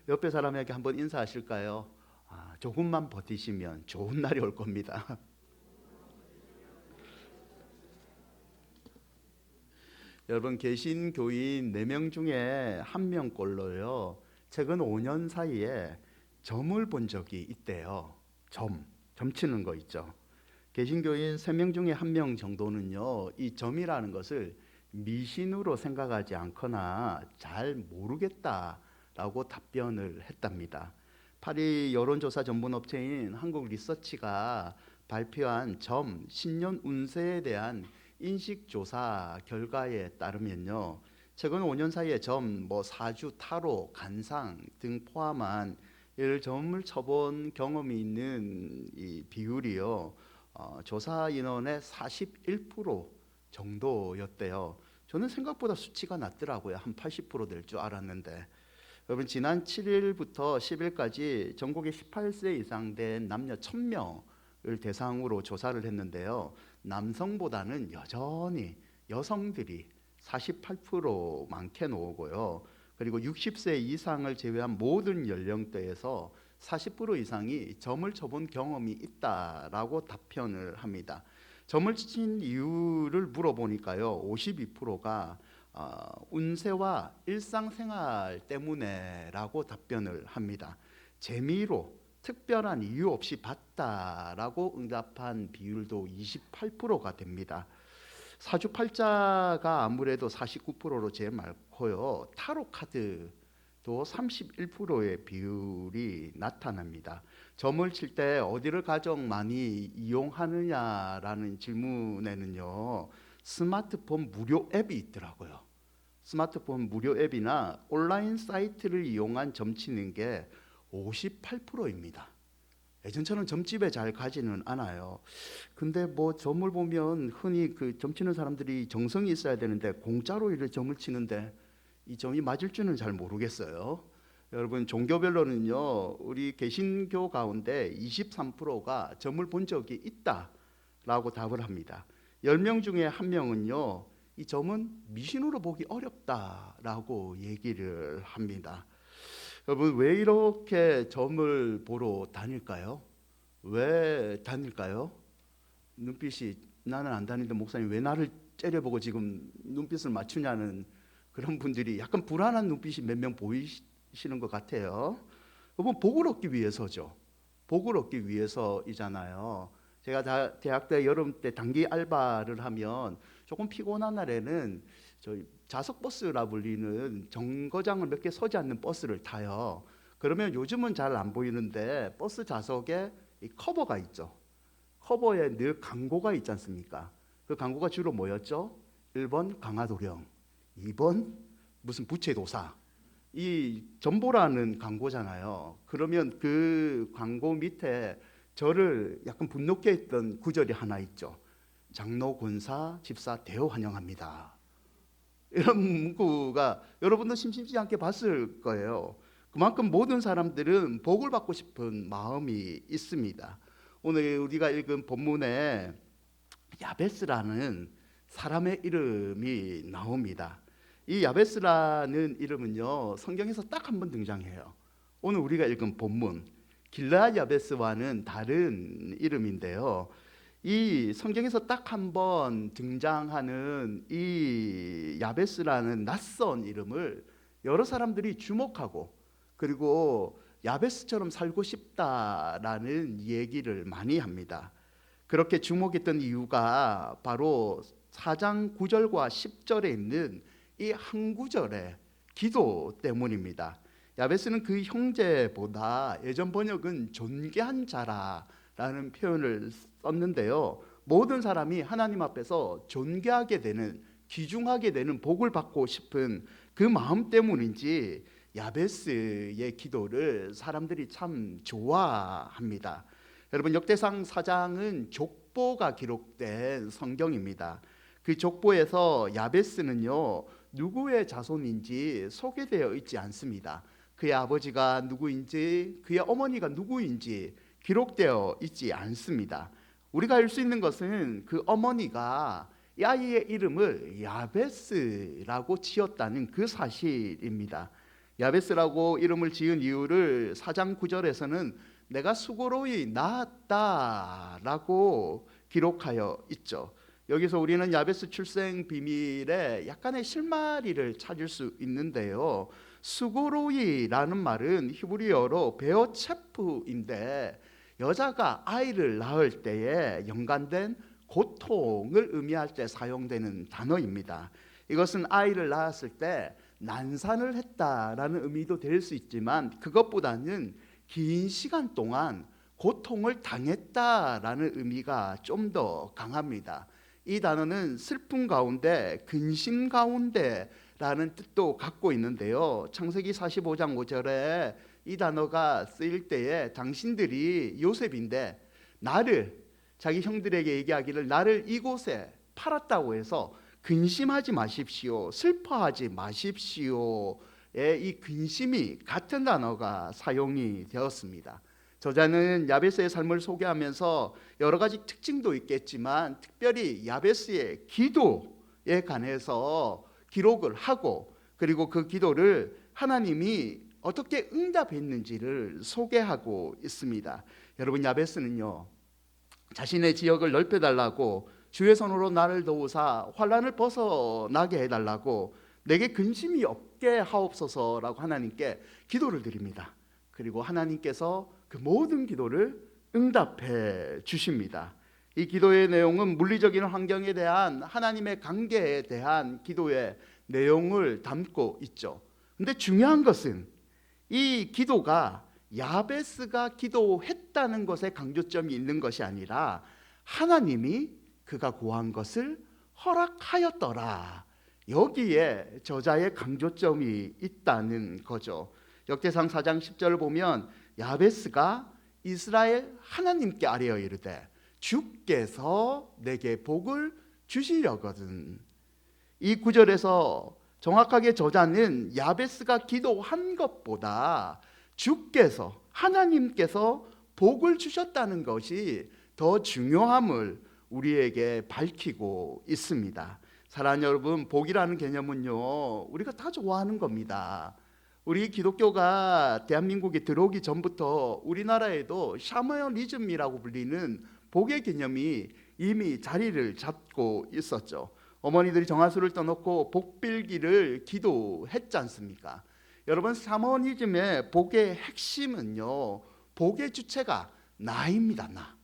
옆에 사람에게 한번 인사하실까요? 조금만 버티시면 좋은 날이 올 겁니다. 여러분, 계신 교인 4명 중에 1명꼴로요 최근 5년 사이에 점을 본 적이 있대요. 점 치는 거 있죠. 계신 교인 3명 중에 1명 정도는요 이 점이라는 것을 미신으로 생각하지 않거나 잘 모르겠다라고 답변을 했답니다. 파리 여론조사 전문업체인 한국리서치가 발표한 점 신년 운세에 대한 인식조사 결과에 따르면요 최근 5년 사이에 점, 사주, 타로, 간상 등 포함한 이를 점을 쳐본 경험이 있는 이 비율이요 조사 인원의 41% 정도였대요. 저는 생각보다 수치가 낮더라고요. 한 80% 될 줄 알았는데. 여러분, 지난 7일부터 10일까지 전국에 18세 이상 된 남녀 1000명을 대상으로 조사를 했는데요 남성보다는 여전히 여성들이 48% 많게 나오고요 그리고 60세 이상을 제외한 모든 연령대에서 40% 이상이 점을 쳐본 경험이 있다라고 답변을 합니다. 점을 친 이유를 물어보니까요 52%가 운세와 일상생활 때문에라고 답변을 합니다. 재미로 특별한 이유 없이 봤다라고 응답한 비율도 28%가 됩니다. 사주팔자가 아무래도 49%로 제일 많고요 타로 카드도 31%의 비율이 나타납니다. 점을 칠 때 어디를 가장 많이 이용하느냐라는 질문에는요 스마트폰 무료 앱이 있더라고요. 스마트폰 무료 앱이나 온라인 사이트를 이용한 점 치는 게 58%입니다. 예전처럼 점집에 잘 가지는 않아요. 근데 점을 보면 흔히 그 점 치는 사람들이 정성이 있어야 되는데 공짜로 이렇게 점을 치는데 이 점이 맞을 줄은 잘 모르겠어요. 여러분, 종교별로는요 우리 개신교 가운데 23%가 점을 본 적이 있다라고 답을 합니다. 10명 중에 1명은요 이 점은 미신으로 보기 어렵다라고 얘기를 합니다. 여러분, 왜 이렇게 점을 보러 다닐까요? 왜 다닐까요? 눈빛이 나는 안 다니는데 목사님 왜 나를 째려보고 지금 눈빛을 맞추냐는 그런 분들이 약간 불안한 눈빛이 몇 명 보이시는 것 같아요. 여러분, 복을 얻기 위해서죠. 복을 얻기 위해서이잖아요. 제가 대학 때 여름 때 단기 알바를 하면 조금 피곤한 날에는 저희 좌석 버스라 불리는 정거장을 몇 개 서지 않는 버스를 타요. 그러면 요즘은 잘 안 보이는데 버스 좌석에 이 커버가 있죠. 커버에 늘 광고가 있지 않습니까? 그 광고가 주로 뭐였죠? 1번 강화도령, 2번 무슨 부채도사. 이 점보라는 광고잖아요. 그러면 그 광고 밑에 저를 약간 분노케 했던 구절이 하나 있죠. 장로 권사 집사 대여 환영합니다. 이런 문구가 여러분도 심심치 않게 봤을 거예요. 그만큼 모든 사람들은 복을 받고 싶은 마음이 있습니다. 오늘 우리가 읽은 본문에 야베스라는 사람의 이름이 나옵니다. 이 야베스라는 이름은요 성경에서 딱 한 번 등장해요. 오늘 우리가 읽은 본문 길르앗 야베스와는 다른 이름인데요 이 성경에서 딱 한 번 등장하는 이 야베스라는 낯선 이름을 여러 사람들이 주목하고 그리고 야베스처럼 살고 싶다라는 얘기를 많이 합니다. 그렇게 주목했던 이유가 바로 4장 9절과 10절에 있는 이 한 구절의 기도 때문입니다. 야베스는 그 형제보다 예전 번역은 존귀한 자라라는 표현을 썼는데요 모든 사람이 하나님 앞에서 존귀하게 되는, 귀중하게 되는 복을 받고 싶은 그 마음 때문인지 야베스의 기도를 사람들이 참 좋아합니다. 여러분, 역대상 4장은 족보가 기록된 성경입니다. 그 족보에서 야베스는요 누구의 자손인지 소개되어 있지 않습니다. 그의 아버지가 누구인지 그의 어머니가 누구인지 기록되어 있지 않습니다. 우리가 알 수 있는 것은 그 어머니가 이 아이의 이름을 야베스라고 지었다는 그 사실입니다. 야베스라고 이름을 지은 이유를 4장 9절에서는 내가 수고로이 낳았다라고 기록하여 있죠. 여기서 우리는 야베스 출생 비밀에 약간의 실마리를 찾을 수 있는데요. 수고로이라는 말은 히브리어로 베어체프인데 여자가 아이를 낳을 때에 연관된 고통을 의미할 때 사용되는 단어입니다. 이것은 아이를 낳았을 때 난산을 했다라는 의미도 될 수 있지만 그것보다는 긴 시간 동안 고통을 당했다라는 의미가 좀 더 강합니다. 이 단어는 슬픔 가운데 근심 가운데라는 뜻도 갖고 있는데요. 창세기 45장 5절에 이 단어가 쓰일 때에 당신들이 요셉인데 나를 자기 형들에게 얘기하기를 나를 이곳에 팔았다고 해서 근심하지 마십시오, 슬퍼하지 마십시오의 이 근심이 같은 단어가 사용이 되었습니다. 저자는 야베스의 삶을 소개하면서 여러 가지 특징도 있겠지만 특별히 야베스의 기도에 관해서 기록을 하고 그리고 그 기도를 하나님이 어떻게 응답했는지를 소개하고 있습니다. 여러분, 야베스는요 자신의 지역을 넓혀달라고 주의 손으로 나를 도우사 환난을 벗어나게 해달라고 내게 근심이 없게 하옵소서라고 하나님께 기도를 드립니다. 그리고 하나님께서 그 모든 기도를 응답해 주십니다. 이 기도의 내용은 물리적인 환경에 대한 하나님의 관계에 대한 기도의 내용을 담고 있죠. 근데 중요한 것은 이 기도가 야베스가 기도했다는 것에 강조점이 있는 것이 아니라 하나님이 그가 구한 것을 허락하였더라, 여기에 저자의 강조점이 있다는 거죠. 역대상 4장 10절을 보면 야베스가 이스라엘 하나님께 아뢰어 이르되 주께서 내게 복을 주시려거든. 이 구절에서 정확하게 저자는 야베스가 기도한 것보다 주께서 하나님께서 복을 주셨다는 것이 더 중요함을 우리에게 밝히고 있습니다. 사랑하는 여러분, 복이라는 개념은요 우리가 다 좋아하는 겁니다. 우리 기독교가 대한민국에 들어오기 전부터 우리나라에도 샤머니즘이라고 불리는 복의 개념이 이미 자리를 잡고 있었죠. 어머니들이 정화수를 떠놓고 복빌기를 기도했지 않습니까? 여러분, 샤머니즘의 복의 핵심은요 복의 주체가 나입니다.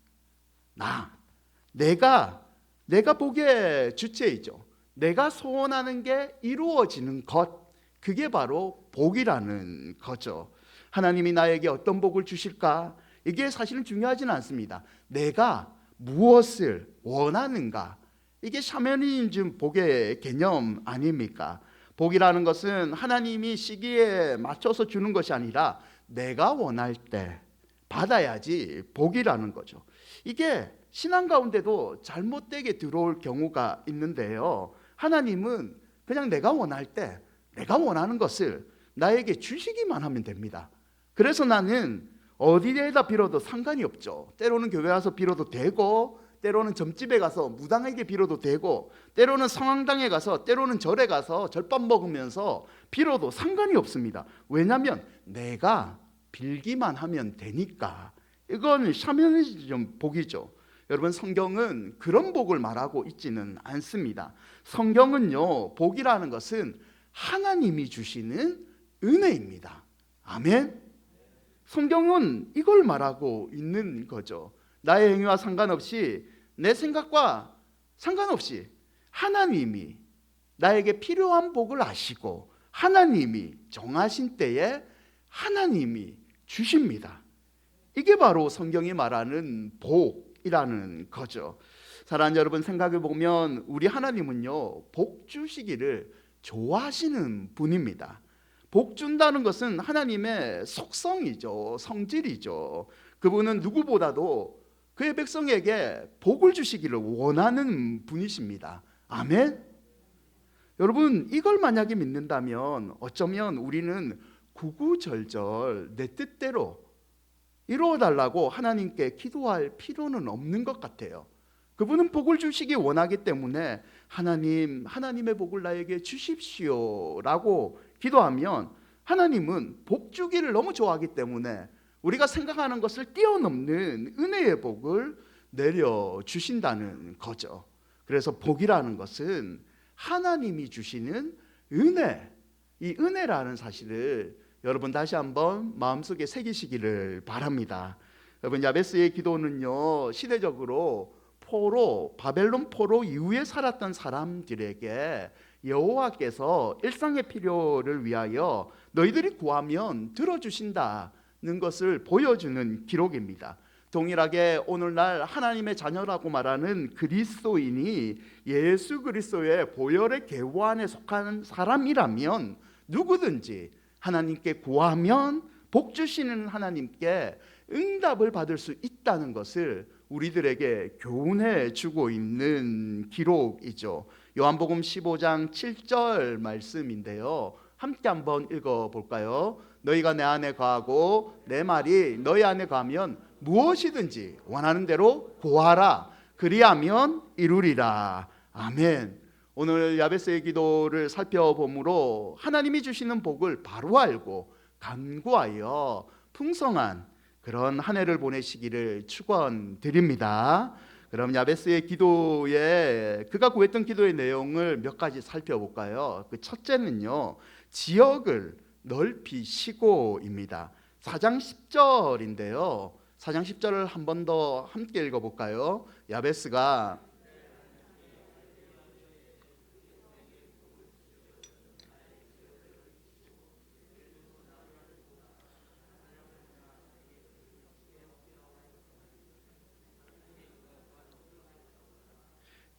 내가 복의 주체이죠. 내가 소원하는 게 이루어지는 것, 그게 바로 복이라는 거죠. 하나님이 나에게 어떤 복을 주실까? 이게 사실은 중요하지는 않습니다. 내가 무엇을 원하는가? 이게 샤머니즘 복의 개념 아닙니까? 복이라는 것은 하나님이 시기에 맞춰서 주는 것이 아니라 내가 원할 때 받아야지 복이라는 거죠. 이게 신앙 가운데도 잘못되게 들어올 경우가 있는데요. 하나님은 그냥 내가 원할 때 내가 원하는 것을 나에게 주시기만 하면 됩니다. 그래서 나는 어디에다 빌어도 상관이 없죠. 때로는 교회 와서 빌어도 되고, 때로는 점집에 가서 무당에게 빌어도 되고, 때로는 성황당에 가서, 때로는 절에 가서 절밥 먹으면서 빌어도 상관이 없습니다. 왜냐하면 내가 빌기만 하면 되니까. 이건 샤머니즘 복이죠. 여러분, 성경은 그런 복을 말하고 있지는 않습니다. 성경은요 복이라는 것은 하나님이 주시는 은혜입니다. 아멘. 성경은 이걸 말하고 있는 거죠. 나의 행위와 상관없이, 내 생각과 상관없이 하나님이 나에게 필요한 복을 아시고 하나님이 정하신 때에 하나님이 주십니다. 이게 바로 성경이 말하는 복이라는 거죠. 사랑하는 여러분, 생각해 보면 우리 하나님은요 복 주시기를 좋아하시는 분입니다. 복 준다는 것은 하나님의 속성이죠. 성질이죠. 그분은 누구보다도 그의 백성에게 복을 주시기를 원하는 분이십니다. 아멘. 여러분, 이걸 만약에 믿는다면 어쩌면 우리는 구구절절 내 뜻대로 이루어달라고 하나님께 기도할 필요는 없는 것 같아요. 그분은 복을 주시기 원하기 때문에 하나님의 복을 나에게 주십시오 라고 기도하면 하나님은 복 주기를 너무 좋아하기 때문에 우리가 생각하는 것을 뛰어넘는 은혜의 복을 내려주신다는 거죠. 그래서 복이라는 것은 하나님이 주시는 은혜, 이 은혜라는 사실을 여러분 다시 한번 마음속에 새기시기를 바랍니다. 여러분, 야베스의 기도는요, 시대적으로 바벨론 포로 이후에 살았던 사람들에게 여호와께서 일상의 필요를 위하여 너희들이 구하면 들어주신다는 것을 보여주는 기록입니다. 동일하게 오늘날 하나님의 자녀라고 말하는 그리스도인이 예수 그리스도의 보혈의 계보 안에 속한 사람이라면 누구든지 하나님께 구하면 복 주시는 하나님께 응답을 받을 수 있다는 것을 우리들에게 교훈해 주고 있는 기록이죠. 요한복음 15장 7절 말씀인데요, 함께 한번 읽어볼까요? 너희가 내 안에 거하고 내 말이 너희 안에 거하면 무엇이든지 원하는 대로 구하라. 그리하면 이루리라. 아멘. 오늘 야베스의 기도를 살펴보므로 하나님이 주시는 복을 바로 알고 간구하여 풍성한 그런 한 해를 보내시기를 축원드립니다. 그럼 야베스의 기도에 그가 구했던 기도의 내용을 몇 가지 살펴볼까요? 그 첫째는요, 지역을 넓히시고입니다. 4장 10절인데요. 4장 10절을 한 번 더 함께 읽어볼까요? 야베스가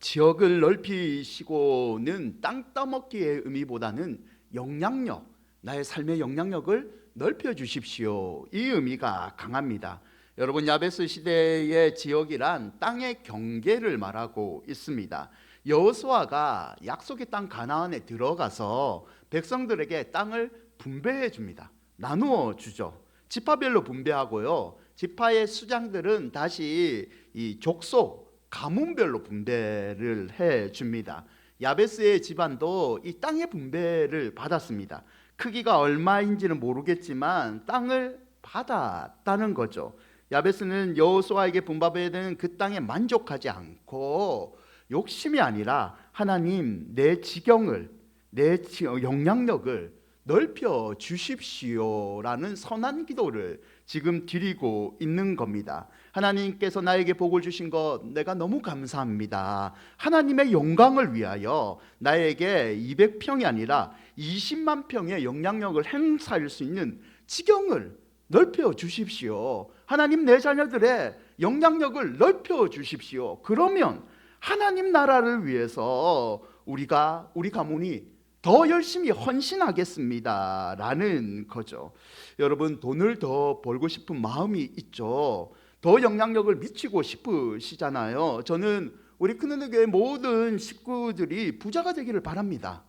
지역을 넓히시고는 땅 따먹기의 의미보다는 영향력, 나의 삶의 영향력을 넓혀 주십시오, 이 의미가 강합니다. 여러분, 야베스 시대의 지역이란 땅의 경계를 말하고 있습니다. 여호수아가 약속의 땅 가나안에 들어가서 백성들에게 땅을 분배해 줍니다. 나누어 주죠. 지파별로 분배하고요, 지파의 수장들은 다시 이 족속 가문별로 분배를 해 줍니다. 야베스의 집안도 이 땅의 분배를 받았습니다. 크기가 얼마인지는 모르겠지만 땅을 받았다는 거죠. 야베스는 여호수아에게 분배되는 그 땅에 만족하지 않고 욕심이 아니라 하나님, 내 지경을, 내 영향력을 넓혀 주십시오라는 선한 기도를 지금 드리고 있는 겁니다. 하나님께서 나에게 복을 주신 것 내가 너무 감사합니다. 하나님의 영광을 위하여 나에게 200평이 아니라 20만 평의 영향력을 행사할 수 있는 지경을 넓혀 주십시오. 하나님, 내 자녀들의 영향력을 넓혀 주십시오. 그러면 하나님 나라를 위해서 우리 가문이 더 열심히 헌신하겠습니다 라는 거죠. 여러분, 돈을 더 벌고 싶은 마음이 있죠. 더 영향력을 미치고 싶으시잖아요. 저는 우리 큰은혜 교회 모든 식구들이 부자가 되기를 바랍니다.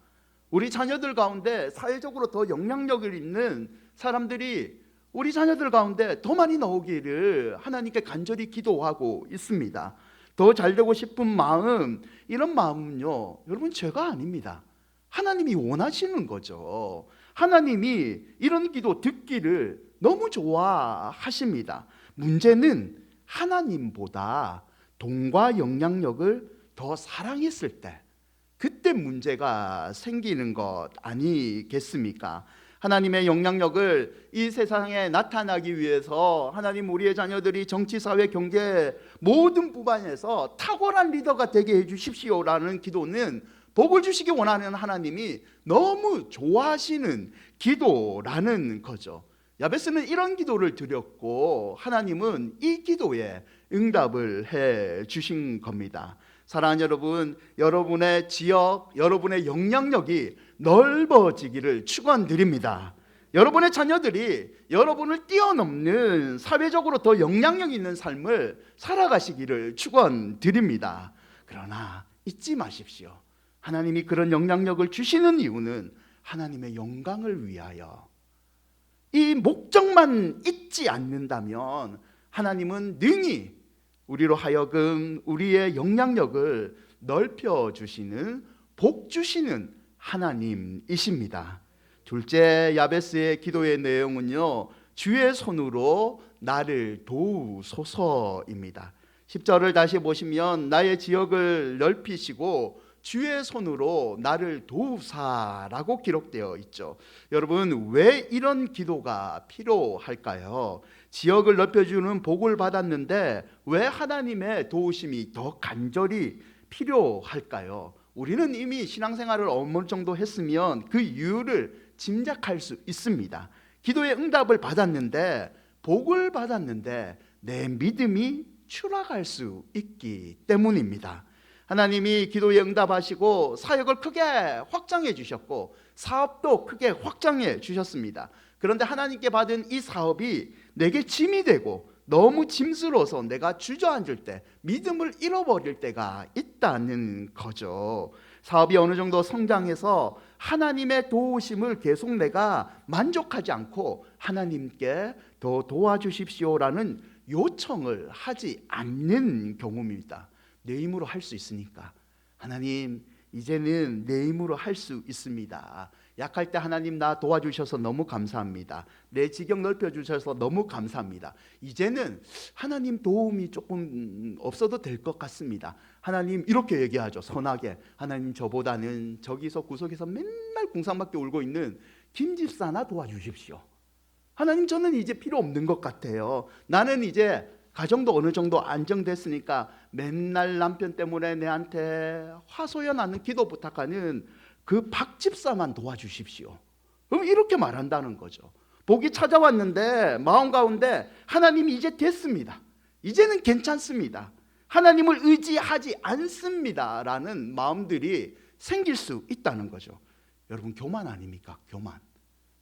우리 자녀들 가운데 사회적으로 더 영향력을 있는 사람들이 우리 자녀들 가운데 더 많이 나오기를 하나님께 간절히 기도하고 있습니다. 더 잘되고 싶은 마음, 이런 마음은요, 여러분, 죄가 아닙니다. 하나님이 원하시는 거죠. 하나님이 이런 기도 듣기를 너무 좋아하십니다. 문제는 하나님보다 돈과 영향력을 더 사랑했을 때, 그때 문제가 생기는 것 아니겠습니까? 하나님의 영향력을 이 세상에 나타나기 위해서 하나님, 우리의 자녀들이 정치, 사회, 경제 모든 부분에서 탁월한 리더가 되게 해주십시오라는 기도는 복을 주시기 원하는 하나님이 너무 좋아하시는 기도라는 거죠. 야베스는 이런 기도를 드렸고 하나님은 이 기도에 응답을 해 주신 겁니다. 사랑하는 여러분, 여러분의 지역, 여러분의 영향력이 넓어지기를 축원드립니다. 여러분의 자녀들이 여러분을 뛰어넘는 사회적으로 더 영향력 있는 삶을 살아가시기를 축원드립니다. 그러나 잊지 마십시오. 하나님이 그런 영향력을 주시는 이유는 하나님의 영광을 위하여, 이 목적만 잊지 않는다면 하나님은 능히 우리로 하여금 우리의 영향력을 넓혀 주시는, 복 주시는 하나님이십니다. 둘째 야베스의 기도의 내용은요, 주의 손으로 나를 도우소서입니다. 10절을 다시 보시면 나의 지역을 넓히시고 주의 손으로 나를 도우사라고 기록되어 있죠. 여러분, 왜 이런 기도가 필요할까요? 지역을 넓혀주는 복을 받았는데 왜 하나님의 도우심이 더 간절히 필요할까요? 우리는 이미 신앙생활을 어느 정도 했으면 그 이유를 짐작할 수 있습니다. 기도의 응답을 받았는데, 복을 받았는데 내 믿음이 추락할 수 있기 때문입니다. 하나님이 기도에 응답하시고 사역을 크게 확장해 주셨고 사업도 크게 확장해 주셨습니다. 그런데 하나님께 받은 이 사업이 내게 짐이 되고 너무 짐스러워서 내가 주저앉을 때, 믿음을 잃어버릴 때가 있다는 거죠. 사업이 어느 정도 성장해서 하나님의 도우심을 계속 내가 만족하지 않고 하나님께 더 도와주십시오라는 요청을 하지 않는 경우입니다. 내 힘으로 할 수 있으니까, 하나님 이제는 내 힘으로 할 수 있습니다. 약할 때 하나님 나 도와주셔서 너무 감사합니다. 내 지경 넓혀주셔서 너무 감사합니다. 이제는 하나님 도움이 조금 없어도 될 것 같습니다. 하나님 이렇게 얘기하죠. 선하게. 하나님 저보다는 저기서 구석에서 맨날 궁상맞게 울고 있는 김 집사나 도와주십시오. 하나님 저는 이제 필요 없는 것 같아요. 나는 이제 가정도 어느 정도 안정됐으니까 맨날 남편 때문에 내한테 화소연하는 기도 부탁하는 그 박 집사만 도와주십시오. 그럼 이렇게 말한다는 거죠. 복이 찾아왔는데 마음 가운데 하나님 이제 됐습니다. 이제는 괜찮습니다. 하나님을 의지하지 않습니다 라는 마음들이 생길 수 있다는 거죠. 여러분, 교만 아닙니까? 교만.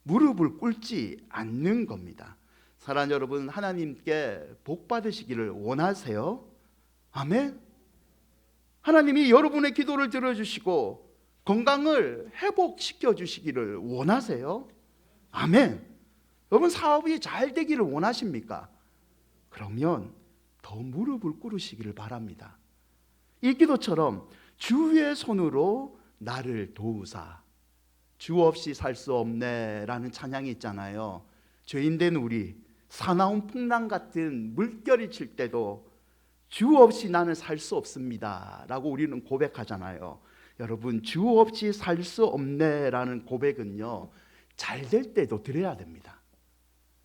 무릎을 꿇지 않는 겁니다. 사랑하는 여러분, 하나님께 복 받으시기를 원하세요? 아멘. 하나님이 여러분의 기도를 들어주시고 건강을 회복시켜 주시기를 원하세요? 아멘. 여러분, 사업이 잘 되기를 원하십니까? 그러면 더 무릎을 꿇으시기를 바랍니다. 이 기도처럼 주의 손으로 나를 도우사, 주 없이 살 수 없네 라는 찬양이 있잖아요. 죄인된 우리, 사나운 풍랑 같은 물결이 칠 때도 주 없이 나는 살 수 없습니다 라고 우리는 고백하잖아요. 여러분, 주 없이 살 수 없네 라는 고백은요, 잘 될 때도 드려야 됩니다.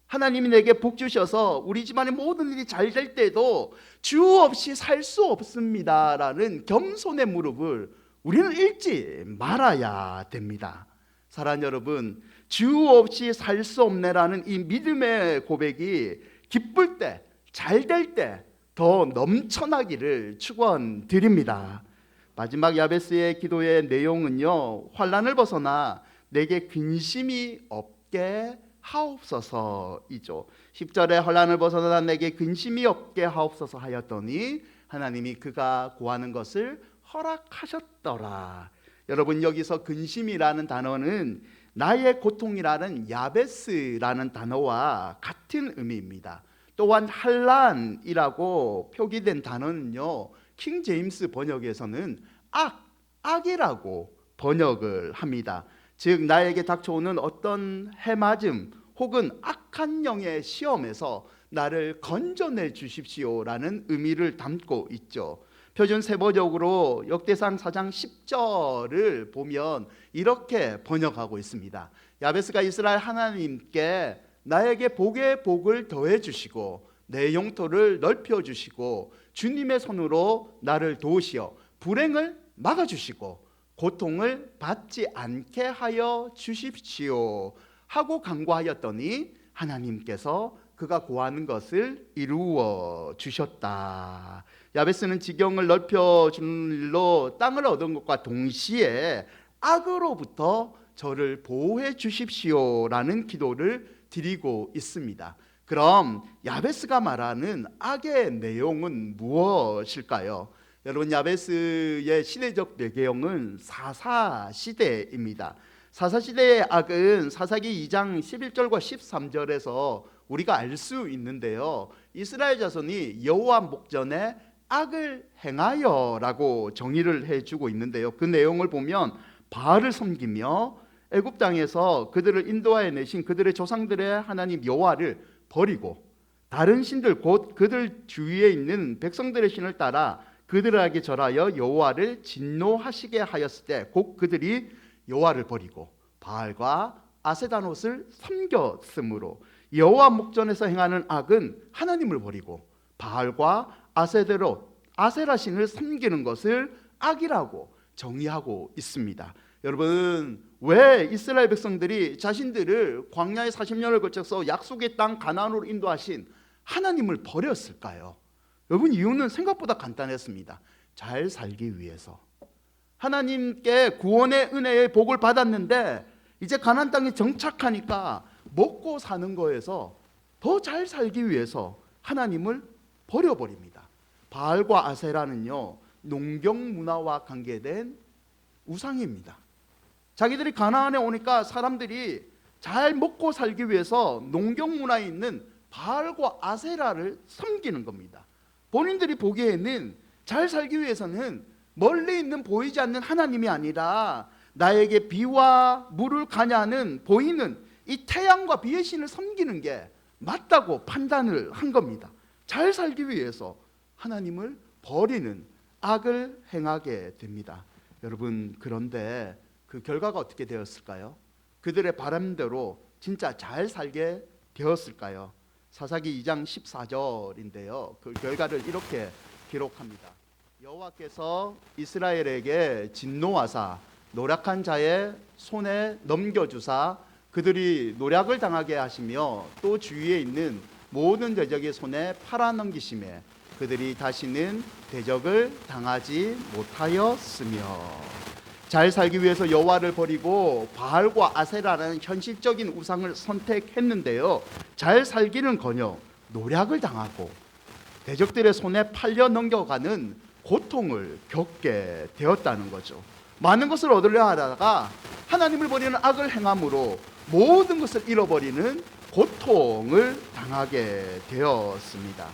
하나님이 내게 복 주셔서 우리 집안의 모든 일이 잘 될 때도 주 없이 살 수 없습니다 라는 겸손의 무릎을 우리는 잃지 말아야 됩니다. 사랑하는 여러분, 주 없이 살 수 없네라는 이 믿음의 고백이 기쁠 때, 잘 될 때 더 넘쳐나기를 축원드립니다. 마지막 야베스의 기도의 내용은요, 환난을 벗어나 내게 근심이 없게 하옵소서이죠. 10절에 환난을 벗어나 내게 근심이 없게 하옵소서 하였더니 하나님이 그가 구하는 것을 허락하셨더라. 여러분, 여기서 근심이라는 단어는 나의 고통이라는 야베스라는 단어와 같은 의미입니다. 또한 환난이라고 표기된 단어는요, 킹 제임스 번역에서는 악이라고 번역을 합니다. 즉, 나에게 닥쳐오는 어떤 해맞음 혹은 악한 영의 시험에서 나를 건져내 주십시오라는 의미를 담고 있죠. 표준 세번역으로 역대상 4장 10절을 보면 이렇게 번역하고 있습니다. 야베스가 이스라엘 하나님께 나에게 복의 복을 더해 주시고 내 영토를 넓혀 주시고 주님의 손으로 나를 도우시어 불행을 막아 주시고 고통을 받지 않게 하여 주십시오 하고 간구하였더니 하나님께서 그가 구하는 것을 이루어 주셨다. 야베스는 지경을 넓혀 주는 일로 땅을 얻은 것과 동시에 악으로부터 저를 보호해 주십시오라는 기도를 드리고 있습니다. 그럼 야베스가 말하는 악의 내용은 무엇일까요? 여러분, 야베스의 시대적 배경은 사사 시대입니다. 사사 시대의 악은 사사기 2장 11절과 13절에서 우리가 알 수 있는데요, 이스라엘 자손이 여호와 목전에 악을 행하여라고 정의를 해주고 있는데요, 그 내용을 보면 바알을 섬기며 애굽 땅에서 그들을 인도하여 내신 그들의 조상들의 하나님 여호와를 버리고 다른 신들 곧 그들 주위에 있는 백성들의 신을 따라 그들에게 절하여 여호와를 진노하시게 하였을 때 곧 그들이 여호와를 버리고 바알과 아세다롯을 섬겼으므로 여호와 목전에서 행하는 악은 하나님을 버리고 바알과 아세다롯 아세라 신을 섬기는 것을 악이라고 정의하고 있습니다. 여러분, 왜 이스라엘 백성들이 자신들을 광야의 40년을 거쳐서 약속의 땅 가나안으로 인도하신 하나님을 버렸을까요? 여러분, 이유는 생각보다 간단했습니다. 잘 살기 위해서. 하나님께 구원의 은혜의 복을 받았는데 이제 가나안 땅에 정착하니까 먹고 사는 거에서 더 잘 살기 위해서 하나님을 버려버립니다. 바알과 아세라는요, 농경 문화와 관계된 우상입니다. 자기들이 가나안에 오니까 사람들이 잘 먹고 살기 위해서 농경 문화에 있는 바알과 아세라를 섬기는 겁니다. 본인들이 보기에는 잘 살기 위해서는 멀리 있는 보이지 않는 하나님이 아니라 나에게 비와 물을 가냐는 보이는 이 태양과 비의 신을 섬기는 게 맞다고 판단을 한 겁니다. 잘 살기 위해서 하나님을 버리는 악을 행하게 됩니다. 여러분, 그런데 그 결과가 어떻게 되었을까요? 그들의 바람대로 진짜 잘 살게 되었을까요? 사사기 2장 14절인데요. 그 결과를 이렇게 기록합니다. 여호와께서 이스라엘에게 진노하사 노력한 자의 손에 넘겨주사 그들이 노략을 당하게 하시며 또 주위에 있는 모든 대적의 손에 팔아넘기시매 그들이 다시는 대적을 당하지 못하였으며. 잘 살기 위해서 여호와를 버리고 바알과 아세라라는 현실적인 우상을 선택했는데요, 잘 살기는커녕 노략을 당하고 대적들의 손에 팔려 넘겨가는 고통을 겪게 되었다는 거죠. 많은 것을 얻으려 하다가 하나님을 버리는 악을 행함으로 모든 것을 잃어버리는 고통을 당하게 되었습니다.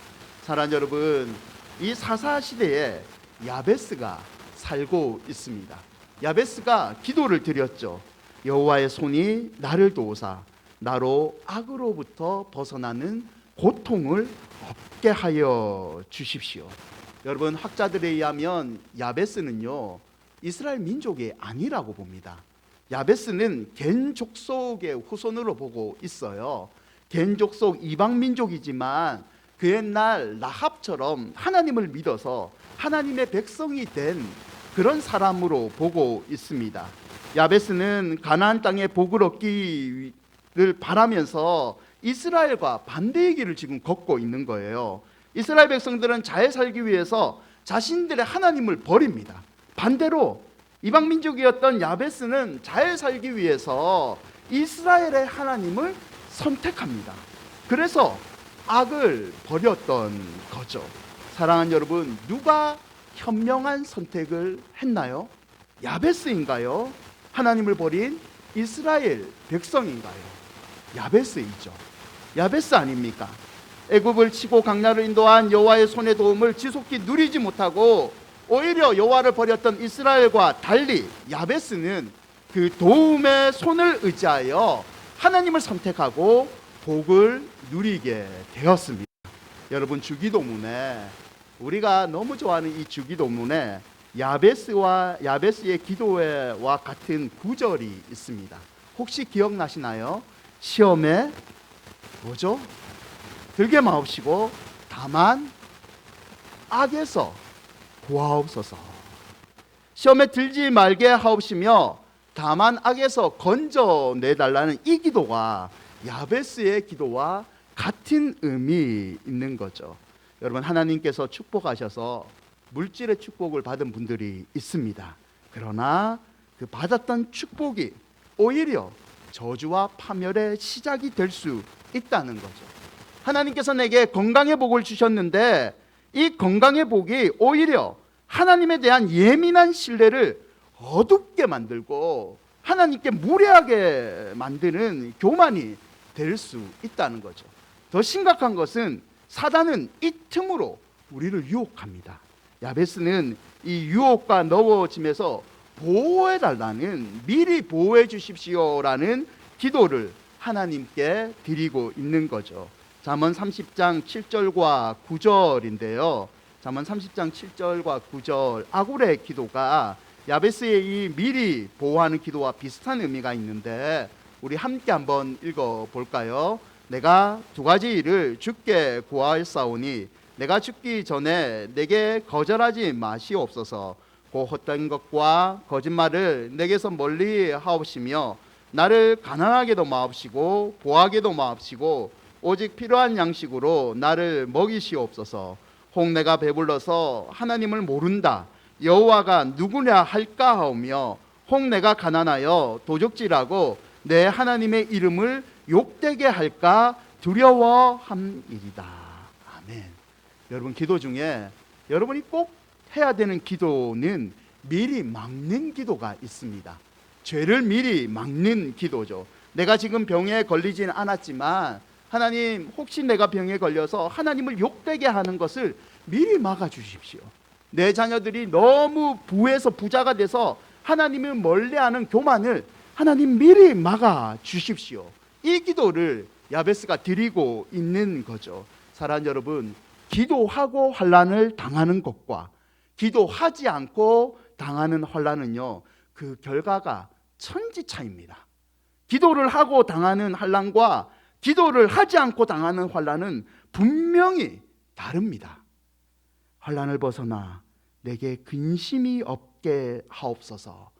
사랑하는 여러분, 이 사사 시대에 야베스가 살고 있습니다. 야베스가 기도를 드렸죠. 여호와의 손이 나를 도우사 나로 악으로부터 벗어나는 고통을 없게 하여 주십시오. 여러분, 학자들에 의하면 야베스는요, 이스라엘 민족이 아니라고 봅니다. 야베스는 겐 족속의 후손으로 보고 있어요. 겐 족속 이방 민족이지만 그 옛날 라합처럼 하나님을 믿어서 하나님의 백성이 된 그런 사람으로 보고 있습니다. 야베스는 가나안 땅의 복을 얻기를 바라면서 이스라엘과 반대의 길을 지금 걷고 있는 거예요. 이스라엘 백성들은 잘 살기 위해서 자신들의 하나님을 버립니다. 반대로 이방 민족이었던 야베스는 잘 살기 위해서 이스라엘의 하나님을 선택합니다. 그래서 악을 버렸던 거죠. 사랑하는 여러분, 누가 현명한 선택을 했나요? 야베스인가요? 하나님을 버린 이스라엘 백성인가요? 야베스이죠. 야베스 아닙니까? 애굽을 치고 강나를 인도한 여호와의 손의 도움을 지속히 누리지 못하고 오히려 여호와를 버렸던 이스라엘과 달리 야베스는 그 도움의 손을 의지하여 하나님을 선택하고 복을 누리게 되었습니다. 여러분, 주기도문에 우리가 너무 좋아하는 이 주기도문에 야베스의 기도와 같은 구절이 있습니다. 혹시 기억나시나요? 시험에 뭐죠? 들게 마옵시고 다만 악에서 구하옵소서. 시험에 들지 말게 하옵시며 다만 악에서 건져내달라는 이 기도가 야베스의 기도와 같은 의미 있는 거죠. 여러분, 하나님께서 축복하셔서 물질의 축복을 받은 분들이 있습니다. 그러나 그 받았던 축복이 오히려 저주와 파멸의 시작이 될 수 있다는 거죠. 하나님께서 내게 건강의 복을 주셨는데 이 건강의 복이 오히려 하나님에 대한 예민한 신뢰를 어둡게 만들고 하나님께 무례하게 만드는 교만이 될 수 있다는 거죠. 더 심각한 것은 사단은 이 틈으로 우리를 유혹합니다. 야베스는 이 유혹과 넘어짐에서 보호해달라는, 미리 보호해 주십시오라는 기도를 하나님께 드리고 있는 거죠. 잠언 30장 7절과 9절인데요. 잠언 30장 7절과 9절, 아굴의 기도가 야베스의 이 미리 보호하는 기도와 비슷한 의미가 있는데 우리 함께 한번 읽어볼까요? 내가 두 가지 일을 주께 구하였사오니 내가 죽기 전에 내게 거절하지 마시옵소서. 곧 헛된 것과 거짓말을 내게서 멀리 하옵시며 나를 가난하게도 마옵시고 보하게도 마옵시고 오직 필요한 양식으로 나를 먹이시옵소서. 혹 내가 배불러서 하나님을 모른다 여호와가 누구냐 할까 하오며 혹 내가 가난하여 도적질하고 내 하나님의 이름을 욕되게 할까 두려워함이리다. 아멘. 여러분, 기도 중에 여러분이 꼭 해야 되는 기도는 미리 막는 기도가 있습니다. 죄를 미리 막는 기도죠. 내가 지금 병에 걸리진 않았지만 하나님, 혹시 내가 병에 걸려서 하나님을 욕되게 하는 것을 미리 막아 주십시오. 내 자녀들이 너무 부해서 부자가 돼서 하나님을 멀리하는 교만을 하나님 미리 막아 주십시오. 이 기도를 야베스가 드리고 있는 거죠. 사랑하는 여러분, 기도하고 환난을 당하는 것과 기도하지 않고 당하는 환난은요, 그 결과가 천지차이입니다. 기도를 하고 당하는 환난과 기도를 하지 않고 당하는 환난은 분명히 다릅니다. 환난을 벗어나 내게 근심이 없게 하옵소서.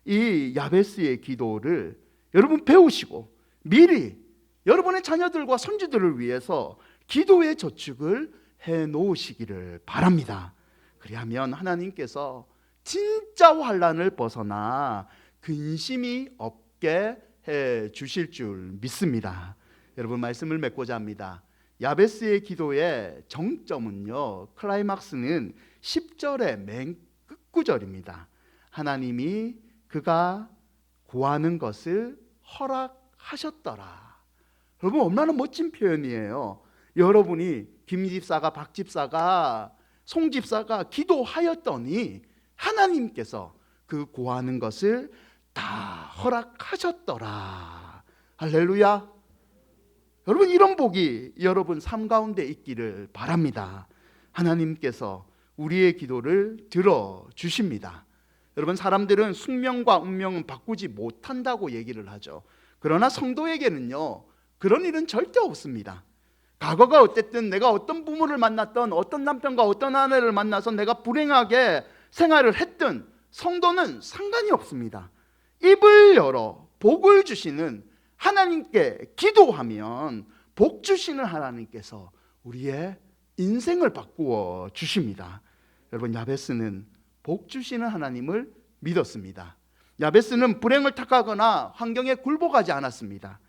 이 야베스의 기도를 여러분 배우시고 미리 여러분의 자녀들과 손주들을 위해서 기도의 저축을 해 놓으시기를 바랍니다. 그리하면 하나님께서 진짜 환난을 벗어나 근심이 없게 해 주실 줄 믿습니다. 여러분, 말씀을 맺고자 합니다. 야베스의 기도의 정점은요, 클라이막스는 10절의 맨 끝구절입니다. 하나님이 그가 구하는 것을 허락하셨더라. 여러분, 얼마나 멋진 표현이에요. 여러분이 김집사가, 박집사가, 송집사가 기도하였더니 하나님께서 그 구하는 것을 다 허락하셨더라. 할렐루야. 여러분, 이런 복이 여러분 삶 가운데 있기를 바랍니다. 하나님께서 우리의 기도를 들어주십니다. 여러분, 사람들은 숙명과 운명은 바꾸지 못한다고 얘기를 하죠. 그러나 성도에게는요, 그런 일은 절대 없습니다. 과거가 어땠든, 내가 어떤 부모를 만났던, 어떤 남편과 어떤 아내를 만나서 내가 불행하게 생활을 했든 성도는 상관이 없습니다. 입을 열어 복을 주시는 하나님께 기도하면 복 주시는 하나님께서 우리의 인생을 바꾸어 주십니다. 여러분, 야베스는 복 주시는 하나님을 믿었습니다. 야베스는 불행을 탓하거나 환경에 굴복하지 않았습니다.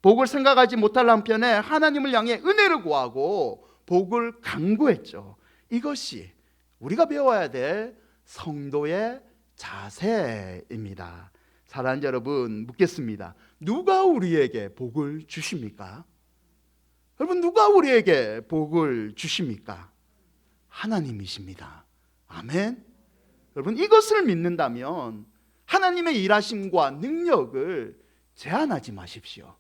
복을 생각하지 못할 한편에 하나님을 향해 은혜를 구하고 복을 간구했죠. 이것이 우리가 배워야 될 성도의 자세입니다. 사랑하는 여러분, 묻겠습니다. 누가 우리에게 복을 주십니까? 여러분, 누가 우리에게 복을 주십니까? 하나님이십니다. 아멘. 여러분, 이것을 믿는다면 하나님의 일하심과 능력을 제한하지 마십시오.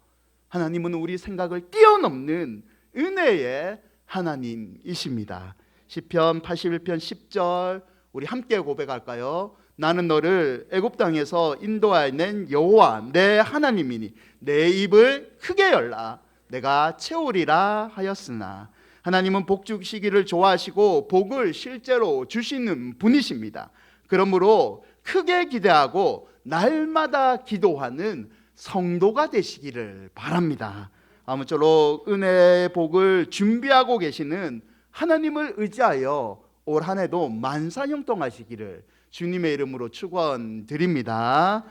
하나님은 우리 생각을 뛰어넘는 은혜의 하나님이십니다. 시편 81편 10절 우리 함께 고백할까요? 나는 너를 애굽 땅에서 인도하여낸 여호와 내 하나님이니 내 입을 크게 열라 내가 채우리라 하였으나. 하나님은 복 주시기를 좋아하시고 복을 실제로 주시는 분이십니다. 그러므로 크게 기대하고 날마다 기도하는 성도가 되시기를 바랍니다. 아무쪼록 은혜의 복을 준비하고 계시는 하나님을 의지하여 올 한 해도 만사형통하시기를 주님의 이름으로 축원드립니다.